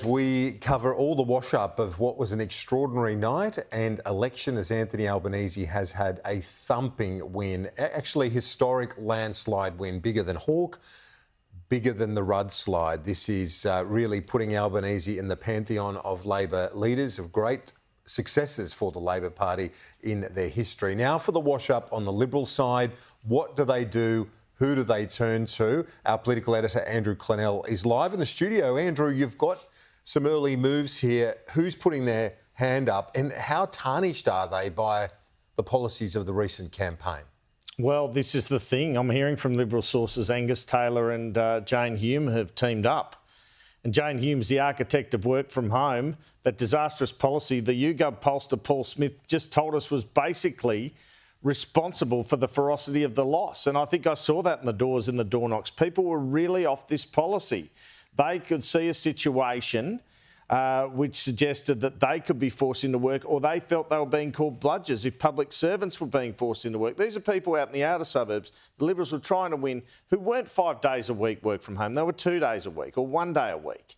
We cover all the wash-up of what was an extraordinary night and election as Anthony Albanese has had a thumping win, actually historic landslide win, bigger than Hawke, bigger than the Rudd slide. This is really putting Albanese in the pantheon of Labor leaders, of great successes for the Labor Party in their history. Now for the wash-up on the Liberal side, what do they do? Who do they turn to? Our political editor, Andrew Clennell, is live in the studio. Andrew, you've got some early moves here. Who's putting their hand up and how tarnished are they by the policies of the recent campaign? Well, this is the thing. I'm hearing from Liberal sources Angus Taylor and Jane Hume have teamed up. And Jane Hume's the architect of work from home. That disastrous policy, the YouGov pollster Paul Smith just told us was basically responsible for the ferocity of the loss. And I think I saw that in the doors and the door knocks. People were really off this policy. They could see a situation which suggested that they could be forced into work, or they felt they were being called bludgers if public servants were being forced into work. These are people out in the outer suburbs the Liberals were trying to win who weren't 5 days a week work from home. They were 2 days a week or 1 day a week.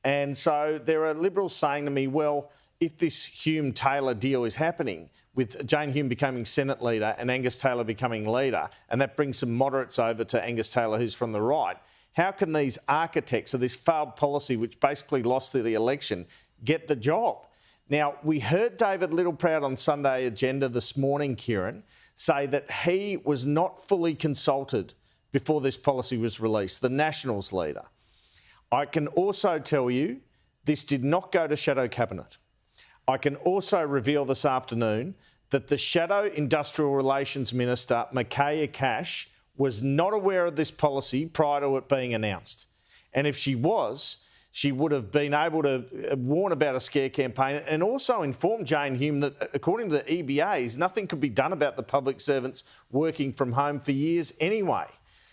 And so there are Liberals saying to me, well, if this Hume-Taylor deal is happening, with Jane Hume becoming Senate leader and Angus Taylor becoming leader, and that brings some moderates over to Angus Taylor, who's from the right, how can these architects of this failed policy, which basically lost the election, get the job? Now, we heard David Littleproud on Sunday Agenda this morning, Kieran, say that he was not fully consulted before this policy was released, the Nationals leader. I can also tell you this did not go to Shadow Cabinet. I can also reveal this afternoon that the Shadow Industrial Relations Minister, Micaiah Cash, was not aware of this policy prior to it being announced. And if she was, she would have been able to warn about a scare campaign and also inform Jane Hume that, according to the EBAs, nothing could be done about the public servants working from home for years anyway.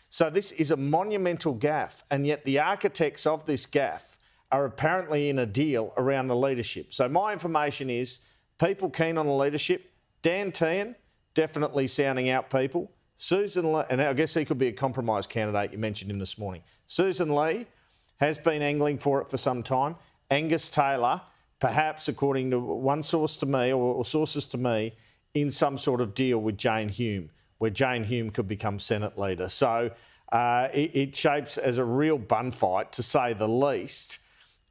So this is a monumental gaffe, and yet the architects of this gaffe are apparently in a deal around the leadership. So my information is people keen on the leadership. Dan Tehan, definitely sounding out people. Susan Lee, and I guess he could be a compromise candidate, you mentioned him this morning. Susan Lee has been angling for it for some time. Angus Taylor, perhaps according to one source to me or sources to me, in some sort of deal with Jane Hume, where Jane Hume could become Senate leader. So it shapes as a real bun fight, to say the least.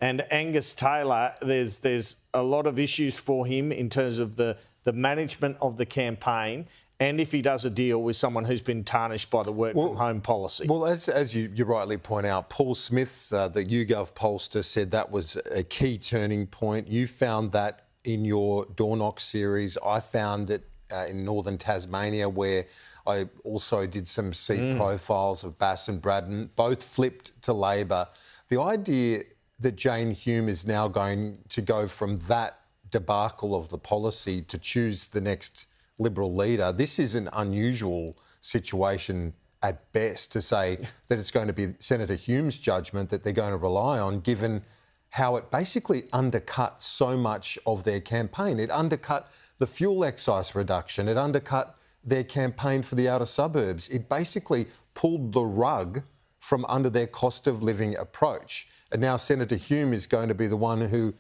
And Angus Taylor, there's a lot of issues for him in terms of the management of the campaign, and if he does a deal with someone who's been tarnished by the work-from-home policy. Well, as you rightly point out, Paul Smith, the YouGov pollster, said that was a key turning point. You found that in your Door Knock series. I found it in northern Tasmania, where I also did some seat profiles of Bass and Braddon, both flipped to Labor. The idea that Jane Hume is now going to go from that debacle of the policy to choose the next Liberal leader, this is an unusual situation at best, to say that it's going to be Senator Hume's judgment that they're going to rely on, given how it basically undercut so much of their campaign. It undercut the fuel excise reduction. It undercut their campaign for the outer suburbs. It basically pulled the rug from under their cost of living approach. And now Senator Hume is going to be the one who,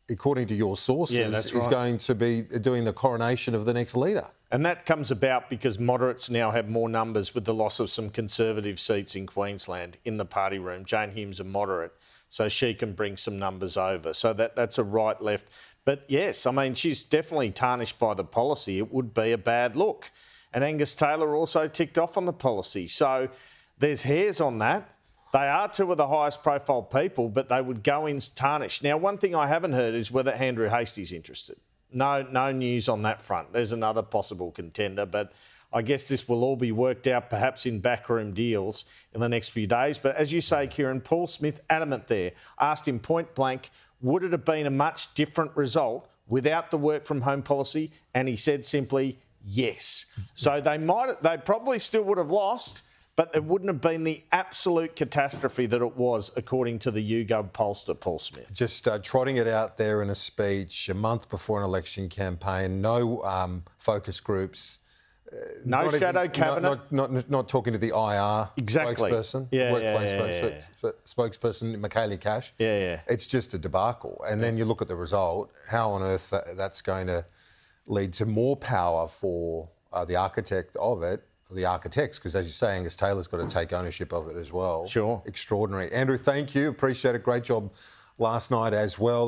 according to your sources, is going to be doing the coronation of the next leader. And that comes about because moderates now have more numbers with the loss of some Conservative seats in Queensland in the party room. Jane Hume's a moderate, so she can bring some numbers over. So that's a right-left. But yes, I mean, she's definitely tarnished by the policy. It would be a bad look. And Angus Taylor also ticked off on the policy. So there's hairs on that. They are two of the highest profile people, but they would go in tarnished. Now, one thing I haven't heard is whether Andrew Hastie's interested. No news on that front. There's another possible contender, but I guess this will all be worked out perhaps in backroom deals in the next few days. But as you say, Kieran, Paul Smith, adamant there, asked him point blank, would it have been a much different result without the work from home policy? And he said simply, yes. So they probably still would have lost, but it wouldn't have been the absolute catastrophe that it was, according to the YouGov pollster, Paul Smith. Just trotting it out there in a speech a month before an election campaign, no focus groups No shadow cabinet. Not talking to the IR spokesperson, spokesperson, Michaela Cash. Yeah. It's just a debacle. And then you look at the result, how on earth that's going to lead to more power for the architect of it, the architects, because as you say, Angus Taylor's got to take ownership of it as well. Sure. Extraordinary. Andrew, thank you. Appreciate it. Great job last night as well.